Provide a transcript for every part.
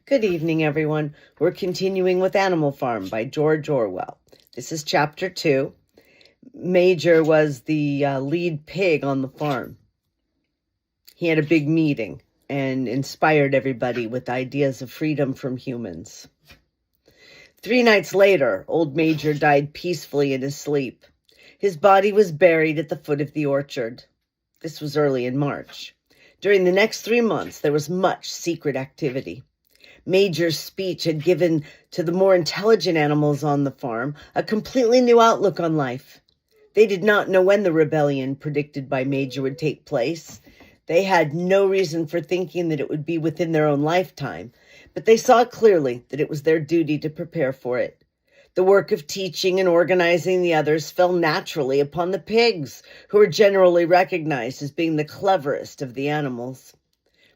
Good evening, everyone. We're continuing with Animal Farm by George Orwell. This is Chapter 2. Major was the lead pig on the farm. He had a big meeting and inspired everybody with ideas of freedom from humans. 3 nights later, old Major died peacefully in his sleep. His body was buried at the foot of the orchard. This was early in March. During the next 3 months, there was much secret activity. Major's speech had given to the more intelligent animals on the farm a completely new outlook on life. They did not know when the rebellion predicted by Major would take place. They had no reason for thinking that it would be within their own lifetime, but they saw clearly that it was their duty to prepare for it. The work of teaching and organizing the others fell naturally upon the pigs, who were generally recognized as being the cleverest of the animals.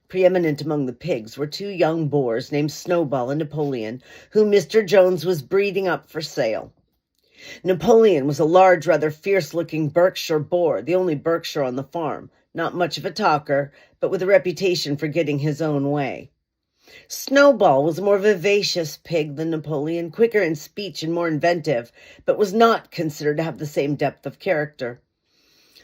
Preeminent among the pigs were 2 young boars named Snowball and Napoleon, whom Mr. Jones was breeding up for sale. Napoleon was a large, rather fierce-looking Berkshire boar, the only Berkshire on the farm, not much of a talker, but with a reputation for getting his own way. Snowball was a more vivacious pig than Napoleon, quicker in speech and more inventive, but was not considered to have the same depth of character.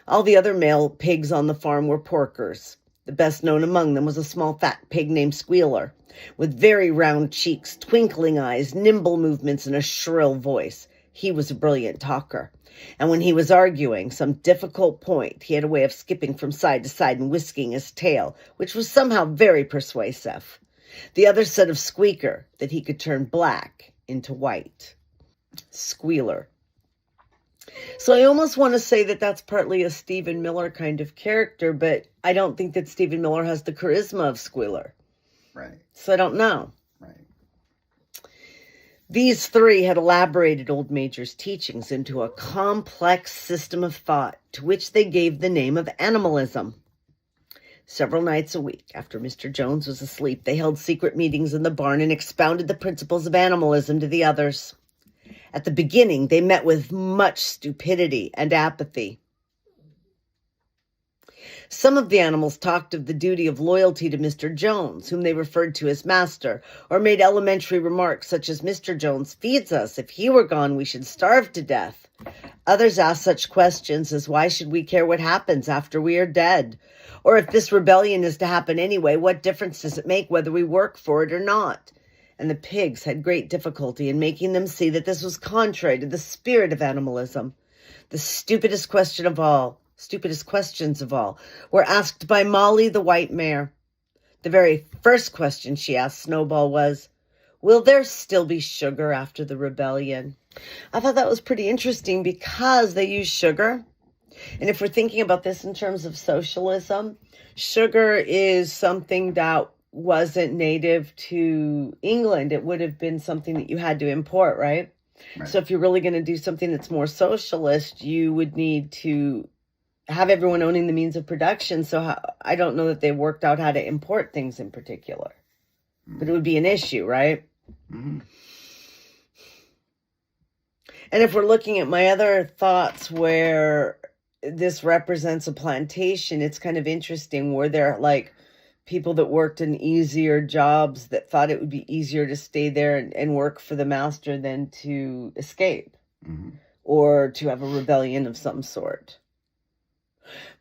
All the other male pigs on the farm were porkers. The best known among them was a small fat pig named Squealer, with very round cheeks, twinkling eyes, nimble movements, and a shrill voice. He was a brilliant talker, and when he was arguing some difficult point, he had a way of skipping from side to side and whisking his tail, which was somehow very persuasive. The other said of Squeaker that he could turn black into white. Squealer. So I almost want to say that that's partly a Stephen Miller kind of character, but I don't think that Stephen Miller has the charisma of Squealer. Right. So I don't know. Right. These 3 had elaborated old Major's teachings into a complex system of thought to which they gave the name of animalism. Several nights a week, after Mr. Jones was asleep, they held secret meetings in the barn and expounded the principles of animalism to the others. At the beginning, they met with much stupidity and apathy. Some of the animals talked of the duty of loyalty to Mr. Jones, whom they referred to as master, or made elementary remarks such as, "Mr. Jones feeds us. If he were gone, we should starve to death." Others asked such questions as, "Why should we care what happens after we are dead? Or if this rebellion is to happen anyway, what difference does it make whether we work for it or not?" And the pigs had great difficulty in making them see that this was contrary to the spirit of animalism. The stupidest questions of all, were asked by Molly, the white mare. The very first question she asked Snowball was, "Will there still be sugar after the rebellion?" I thought that was pretty interesting because they use sugar. And if we're thinking about this in terms of socialism, sugar is something that wasn't native to England. It would have been something that you had to import, right? So if you're really going to do something that's more socialist, you would need to have everyone owning the means of production. So I don't know that they worked out how to import things in particular, but it would be an issue, right? Mm-hmm. And if we're looking at my other thoughts where this represents a plantation, it's kind of interesting where they're like people that worked in easier jobs that thought it would be easier to stay there and work for the master than to escape or to have a rebellion of some sort.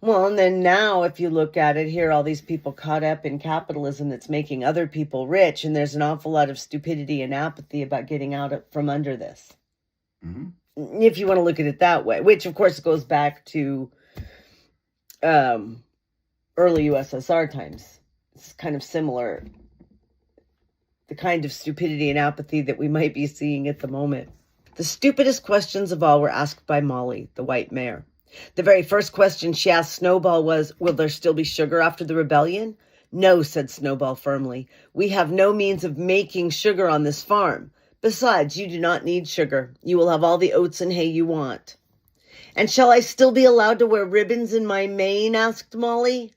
Well, and then now if you look at it here, all these people caught up in capitalism that's making other people rich, and there's an awful lot of stupidity and apathy about getting out from under this. If you want to look at it that way, which of course goes back to early USSR times. It's kind of similar, the kind of stupidity and apathy that we might be seeing at the moment. The stupidest questions of all were asked by Molly, the white mare. The very first question she asked Snowball was, "Will there still be sugar after the rebellion?" "No," said Snowball firmly. "We have no means of making sugar on this farm. Besides, you do not need sugar. You will have all the oats and hay you want." "And shall I still be allowed to wear ribbons in my mane?" asked Molly.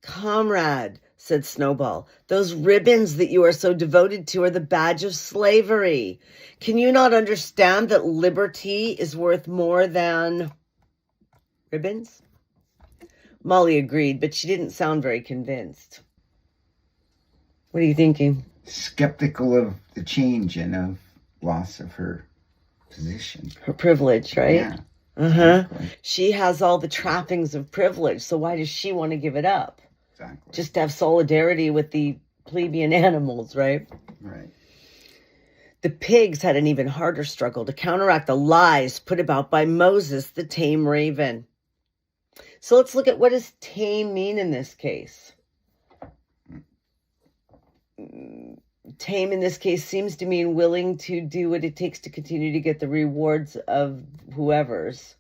"Comrade," said Snowball, "those ribbons that you are so devoted to are the badge of slavery. Can you not understand that liberty is worth more than ribbons?" Molly agreed, but she didn't sound very convinced. What are you thinking? skeptical of the change and of loss of her position. Her privilege, right? Yeah. Exactly. She has all the trappings of privilege, so why does she want to give it up? Exactly. Just to have solidarity with the plebeian animals, right? Right. The pigs had an even harder struggle to counteract the lies put about by Moses, the tame raven. So let's look at, what does tame mean in this case? Tame in this case seems to mean willing to do what it takes to continue to get the rewards of whoever's.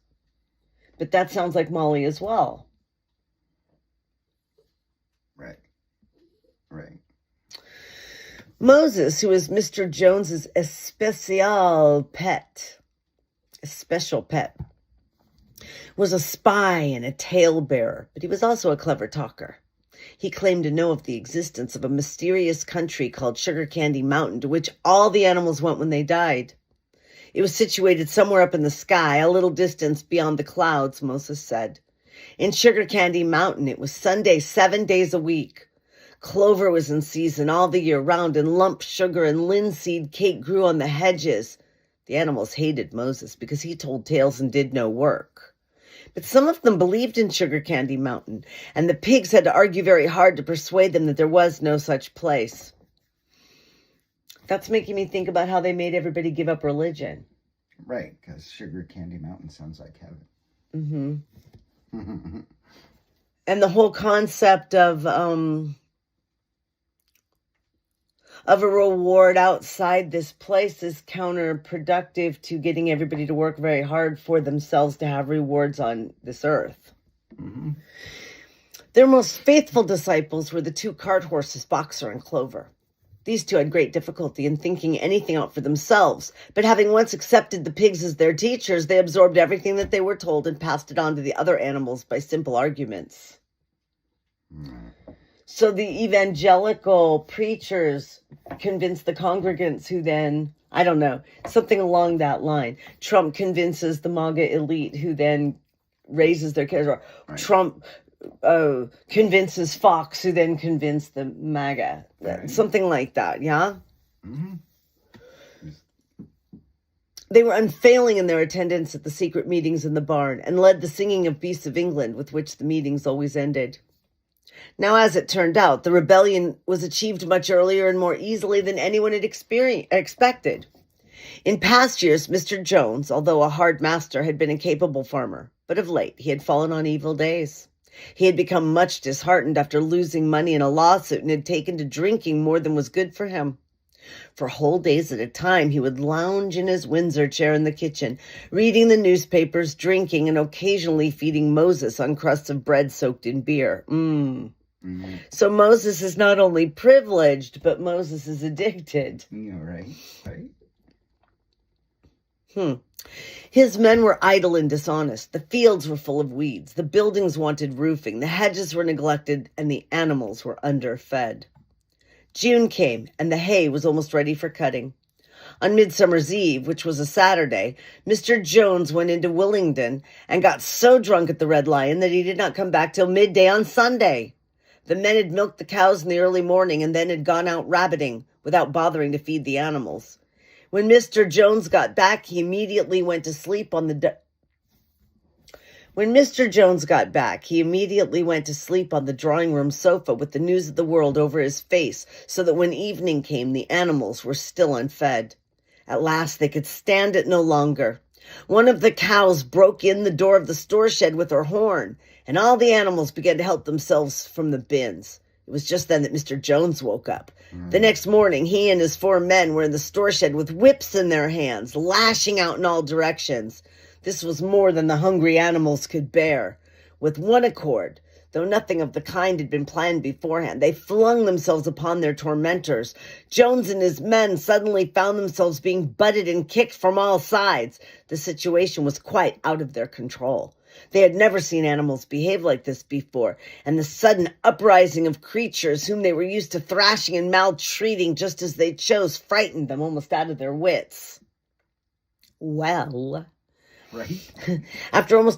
But that sounds like Molly as well. Right. Right. Moses, who is Mr. Jones's special pet, was a spy and a talebearer, but he was also a clever talker. He claimed to know of the existence of a mysterious country called Sugar Candy Mountain, to which all the animals went when they died. It was situated somewhere up in the sky, a little distance beyond the clouds, Moses said. In Sugar Candy Mountain, it was Sunday 7 days a week. Clover was in season all the year round, and lump sugar and linseed cake grew on the hedges. The animals hated Moses because he told tales and did no work. But some of them believed in Sugar Candy Mountain, and the pigs had to argue very hard to persuade them that there was no such place. That's making me think about how they made everybody give up religion. Right, because Sugar Candy Mountain sounds like heaven. Mm-hmm. And the whole concept of a reward outside this place is counterproductive to getting everybody to work very hard for themselves to have rewards on this earth. Mm-hmm. Their most faithful disciples were the two cart horses, Boxer and Clover. These two had great difficulty in thinking anything out for themselves, but having once accepted the pigs as their teachers, they absorbed everything that they were told and passed it on to the other animals by simple arguments. So the evangelical preachers convinced the congregants, who then, I don't know, something along that line. Trump convinces the MAGA elite, who then raises their kids. Or right. Trump convinces Fox, who then convinced the MAGA. Right. Something like that, yeah? Mm-hmm. They were unfailing in their attendance at the secret meetings in the barn and led the singing of Beasts of England, with which the meetings always ended. Now, as it turned out, the rebellion was achieved much earlier and more easily than anyone had expected. In past years, Mr. Jones, although a hard master, had been a capable farmer, but of late he had fallen on evil days. He had become much disheartened after losing money in a lawsuit and had taken to drinking more than was good for him. For whole days at a time, he would lounge in his Windsor chair in the kitchen, reading the newspapers, drinking, and occasionally feeding Moses on crusts of bread soaked in beer. Mm-hmm. So Moses is not only privileged, but Moses is addicted. Yeah, right. His men were idle and dishonest. The fields were full of weeds. The buildings wanted roofing. The hedges were neglected, and the animals were underfed. June came, and the hay was almost ready for cutting. On Midsummer's Eve, which was a Saturday, Mr. Jones went into Willingdon and got so drunk at the Red Lion that he did not come back till midday on Sunday. The men had milked the cows in the early morning and then had gone out rabbiting without bothering to feed the animals. When Mr. Jones got back, he immediately went to sleep on the drawing room sofa with the news of the world over his face, so that when evening came, the animals were still unfed. At last they could stand it no longer. One of the cows broke in the door of the store shed with her horn, and all the animals began to help themselves from the bins. It was just then that Mr. Jones woke up. The next morning, he and his 4 men were in the store shed with whips in their hands, lashing out in all directions. This was more than the hungry animals could bear. With one accord, though nothing of the kind had been planned beforehand, they flung themselves upon their tormentors. Jones and his men suddenly found themselves being butted and kicked from all sides. The situation was quite out of their control. They had never seen animals behave like this before, and the sudden uprising of creatures whom they were used to thrashing and maltreating just as they chose frightened them almost out of their wits. Well, right. After only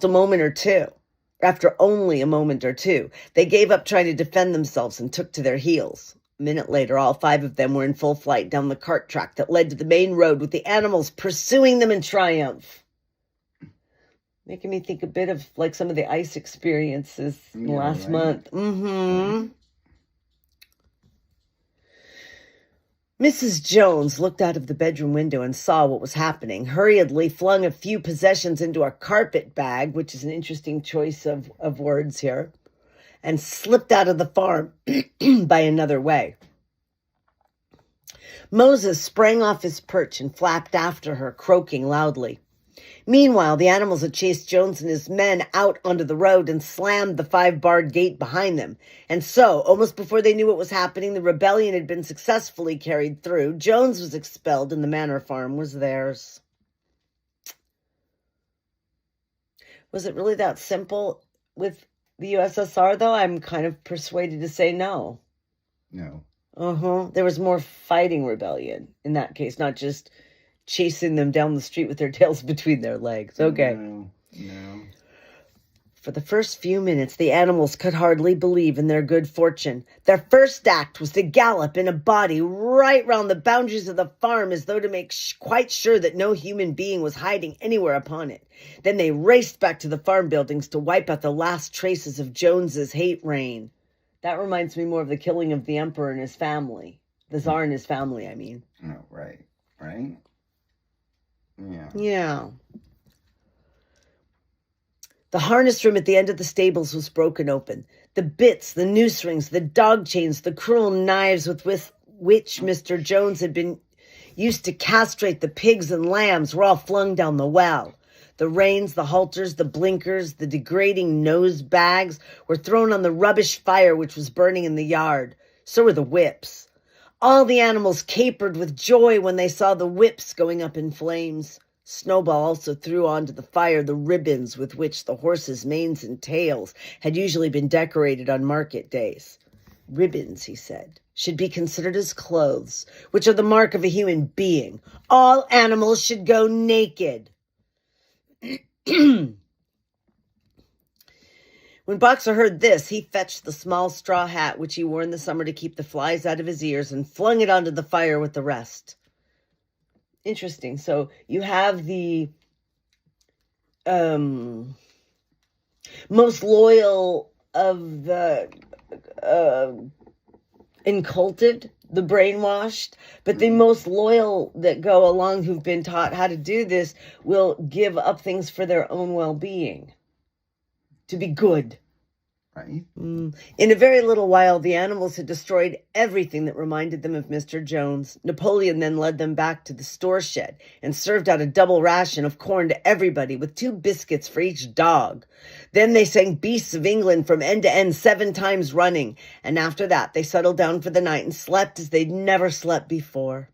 a moment or two, they gave up trying to defend themselves and took to their heels. A minute later, all 5 of them were in full flight down the cart track that led to the main road, with the animals pursuing them in triumph. Making me think a bit of like some of the ice experiences last month. Mrs. Jones looked out of the bedroom window and saw what was happening, hurriedly flung a few possessions into a carpet bag, which is an interesting choice of words here, and slipped out of the farm by another way. Moses sprang off his perch and flapped after her, croaking loudly. Meanwhile, the animals had chased Jones and his men out onto the road and slammed the 5-barred gate behind them. And so, almost before they knew what was happening, the rebellion had been successfully carried through. Jones was expelled and the manor farm was theirs. Was it really that simple with the USSR, though? I'm kind of persuaded to say no. No. There was more fighting rebellion in that case, not just chasing them down the street with their tails between their legs. Okay. No. For the first few minutes, the animals could hardly believe in their good fortune. Their first act was to gallop in a body right round the boundaries of the farm, as though to make quite sure that no human being was hiding anywhere upon it. Then they raced back to the farm buildings to wipe out the last traces of Jones's hate reign. That reminds me more of the killing of the emperor and his family. The Tsar and his family, I mean. Oh, right. Yeah. The harness room at the end of the stables was broken open. The bits, the noose rings, the dog chains, the cruel knives with which Mr. Jones had been used to castrate the pigs and lambs were all flung down the well. The reins, the halters, the blinkers, the degrading nose bags were thrown on the rubbish fire which was burning in the yard. So were the whips. All the animals capered with joy when they saw the whips going up in flames. Snowball also threw onto the fire the ribbons with which the horses' manes and tails had usually been decorated on market days. Ribbons, he said, should be considered as clothes, which are the mark of a human being. All animals should go naked. When Boxer heard this, he fetched the small straw hat which he wore in the summer to keep the flies out of his ears and flung it onto the fire with the rest. Interesting. So you have the most loyal of the inculted, the brainwashed, but the most loyal that go along who've been taught how to do this will give up things for their own well-being, to be good. Right. In a very little while, the animals had destroyed everything that reminded them of Mr. Jones. Napoleon then led them back to the store shed and served out a double ration of corn to everybody, with 2 biscuits for each dog. Then they sang Beasts of England from end to end 7 times running, and after that they settled down for the night and slept as they'd never slept before.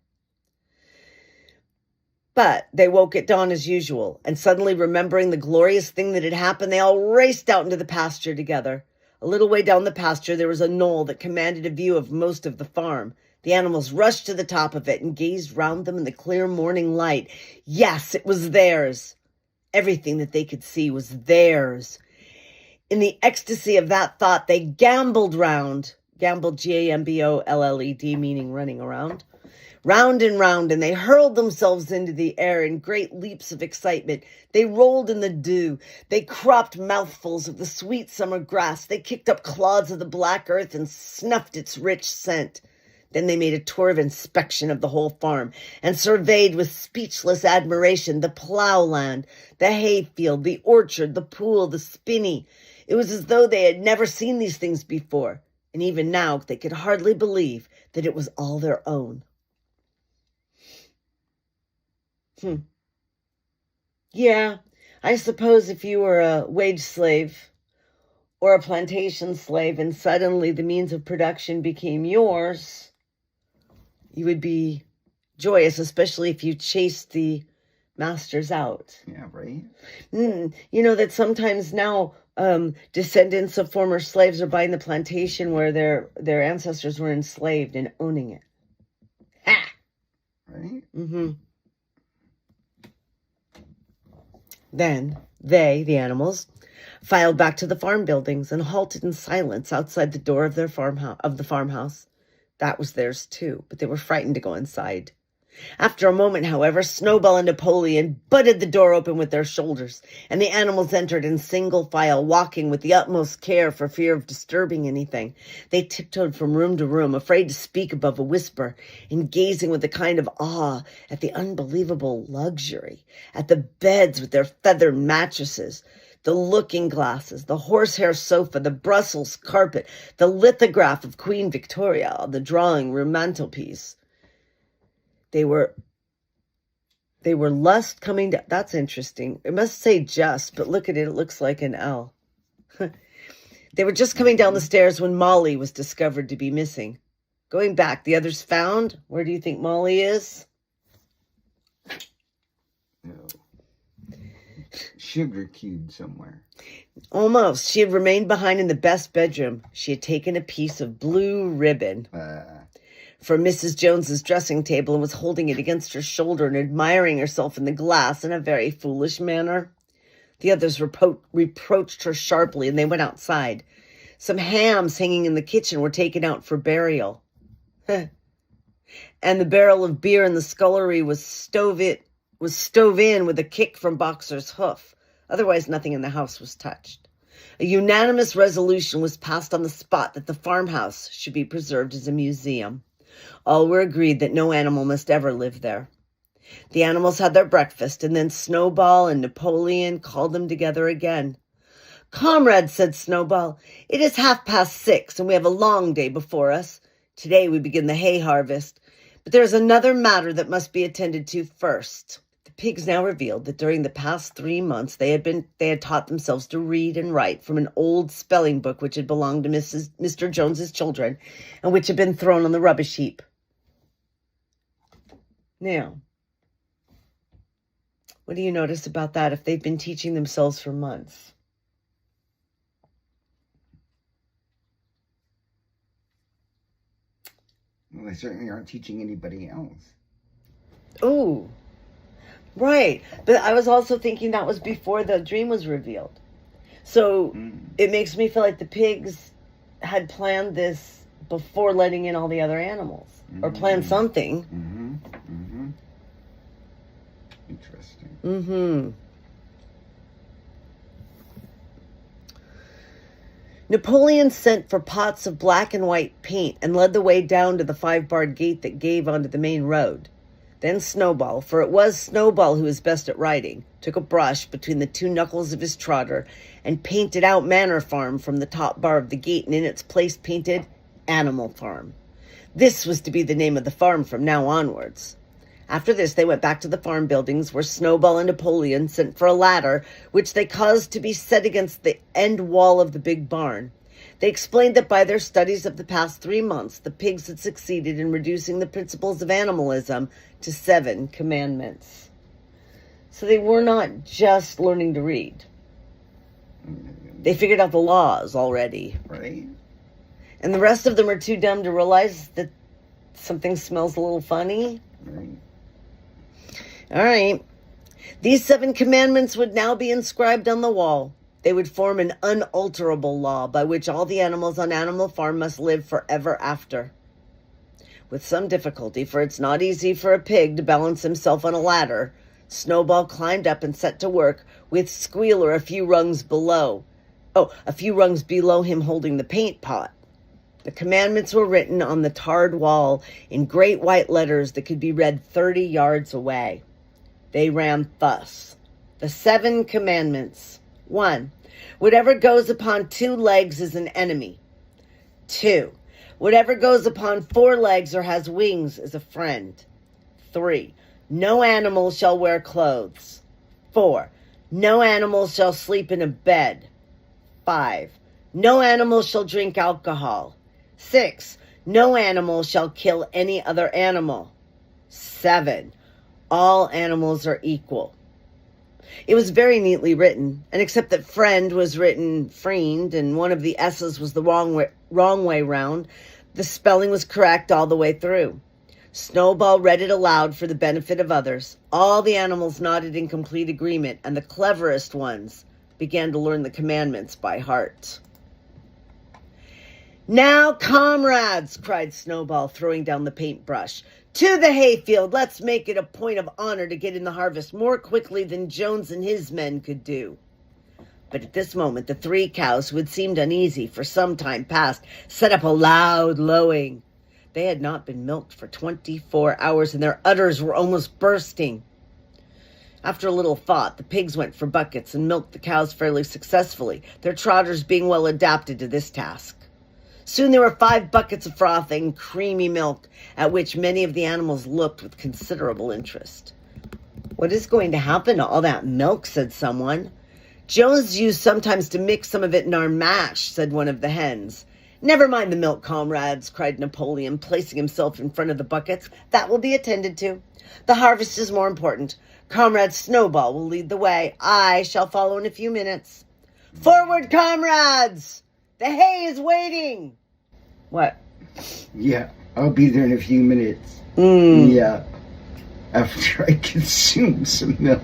But they woke at dawn as usual, and suddenly remembering the glorious thing that had happened, they all raced out into the pasture together. A little way down the pasture, there was a knoll that commanded a view of most of the farm. The animals rushed to the top of it and gazed round them in the clear morning light. Yes, it was theirs. Everything that they could see was theirs. In the ecstasy of that thought, they gamboled round. Gamboled, G-A-M-B-O-L-L-E-D, meaning running around. Round and round, and they hurled themselves into the air in great leaps of excitement. They rolled in the dew. They cropped mouthfuls of the sweet summer grass. They kicked up clods of the black earth and snuffed its rich scent. Then they made a tour of inspection of the whole farm and surveyed with speechless admiration the plowland, the hayfield, the orchard, the pool, the spinney. It was as though they had never seen these things before, and even now they could hardly believe that it was all their own. Yeah, I suppose if you were a wage slave or a plantation slave and suddenly the means of production became yours, you would be joyous, especially if you chased the masters out. Yeah, right. You know that sometimes now descendants of former slaves are buying the plantation where their ancestors were enslaved and owning it. Ha! Right? Then they, the animals, filed back to the farm buildings and halted in silence outside the door of the farmhouse. That was theirs too, but they were frightened to go inside. After a moment, however, Snowball and Napoleon butted the door open with their shoulders, and the animals entered in single file, walking with the utmost care for fear of disturbing anything. They tiptoed from room to room, afraid to speak above a whisper, and gazing with a kind of awe at the unbelievable luxury, at the beds with their feathered mattresses, the looking glasses, the horsehair sofa, the Brussels carpet, the lithograph of Queen Victoria on the drawing room mantelpiece. They were lust coming down. That's interesting. It must say just, but look at it. It looks like an L. They were just coming down the stairs when Molly was discovered to be missing. Going back, the others found. Where do you think Molly is? No. Sugar cube somewhere. Almost. She had remained behind in the best bedroom. She had taken a piece of blue ribbon from Mrs. Jones's dressing table and was holding it against her shoulder and admiring herself in the glass in a very foolish manner. The others reproached her sharply, and they went outside. Some hams hanging in the kitchen were taken out for burial. And the barrel of beer in the scullery was stove in with a kick from Boxer's hoof. Otherwise, nothing in the house was touched. A unanimous resolution was passed on the spot that the farmhouse should be preserved as a museum. All were agreed that no animal must ever live there. The animals had their breakfast, and then Snowball and Napoleon called them together again. "Comrades," said Snowball, "it is 6:30, and we have a long day before us. Today we begin the hay harvest. But there is another matter that must be attended to first." The pigs now revealed that during the past 3 months they had taught themselves to read and write from an old spelling book which had belonged to Mr. Jones's children and which had been thrown on the rubbish heap. Now, what do you notice about that if they've been teaching themselves for months? Well, they certainly aren't teaching anybody else. Oh, right. But I was also thinking that was before the dream was revealed. So it makes me feel like the pigs had planned this before letting in all the other animals. Or planned something. Interesting. Napoleon sent for pots of black and white paint and led the way down to the 5-barred gate that gave onto the main road. Then Snowball, for it was Snowball who was best at writing, took a brush between the 2 knuckles of his trotter and painted out Manor Farm from the top bar of the gate, and in its place painted Animal Farm. This was to be the name of the farm from now onwards. After this, they went back to the farm buildings where Snowball and Napoleon sent for a ladder, which they caused to be set against the end wall of the big barn. They explained that by their studies of the past 3 months, the pigs had succeeded in reducing the principles of animalism to 7 commandments. So they were not just learning to read. They figured out the laws already. Right. And the rest of them are too dumb to realize that something smells a little funny. Right. All right. These 7 commandments would now be inscribed on the wall. They would form an unalterable law by which all the animals on Animal Farm must live forever after. With some difficulty, for it's not easy for a pig to balance himself on a ladder, Snowball climbed up and set to work with Squealer a few rungs below him holding the paint pot. The commandments were written on the tarred wall in great white letters that could be read 30 yards away. They ran thus. The 7 commandments. 1. Whatever goes upon 2 legs is an enemy. 2. Whatever goes upon 4 legs or has wings is a friend. 3. No animal shall wear clothes. 4. No animal shall sleep in a bed. 5. No animal shall drink alcohol. 6. No animal shall kill any other animal. 7. All animals are equal. It was very neatly written, and except that friend was written friend and one of the S's was the wrong way round, the spelling was correct all the way through. Snowball read it aloud for the benefit of others. All the animals nodded in complete agreement, and the cleverest ones began to learn the commandments by heart. "Now, comrades," cried Snowball, throwing down the paintbrush. "To the hayfield. Let's make it a point of honor to get in the harvest more quickly than Jones and his men could do." But at this moment, the 3 cows, who had seemed uneasy for some time past, set up a loud lowing. They had not been milked for 24 hours, and their udders were almost bursting. After a little thought, the pigs went for buckets and milked the cows fairly successfully, their trotters being well adapted to this task. Soon there were 5 buckets of frothing, creamy milk, at which many of the animals looked with considerable interest. "What is going to happen to all that milk?" said someone. "Jones used sometimes to mix some of it in our mash," said one of the hens. "Never mind the milk, comrades," cried Napoleon, placing himself in front of the buckets. "That will be attended to. The harvest is more important. Comrade Snowball will lead the way. I shall follow in a few minutes. Forward, comrades! The hay is waiting." What? Yeah, I'll be there in a few minutes. Yeah, after I consume some milk.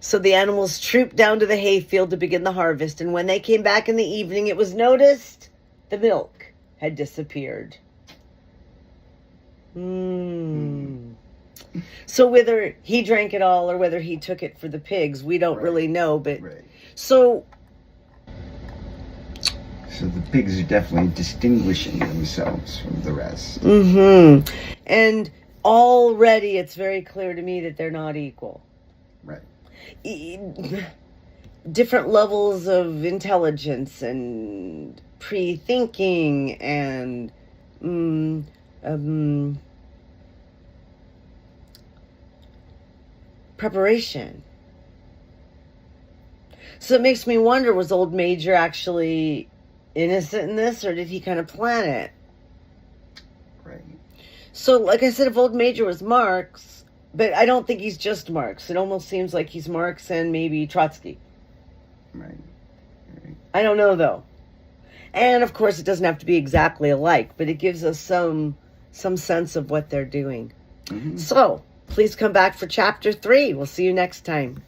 So the animals trooped down to the hayfield to begin the harvest, and when they came back in the evening, it was noticed the milk had disappeared. So whether he drank it all or whether he took it for the pigs, we don't really know. But So the pigs are definitely distinguishing themselves from the rest. And already it's very clear to me that they're not equal. Right. Different levels of intelligence and pre-thinking and preparation. So it makes me wonder, was old Major actually innocent in this, or did he kind of plan it? Right. So, like I said, if old Major was Marx, but I don't think he's just Marx. It almost seems like he's Marx and maybe Trotsky. Right. I don't know, though. And, of course, it doesn't have to be exactly alike, but it gives us some sense of what they're doing. So, please come back for Chapter 3. We'll see you next time.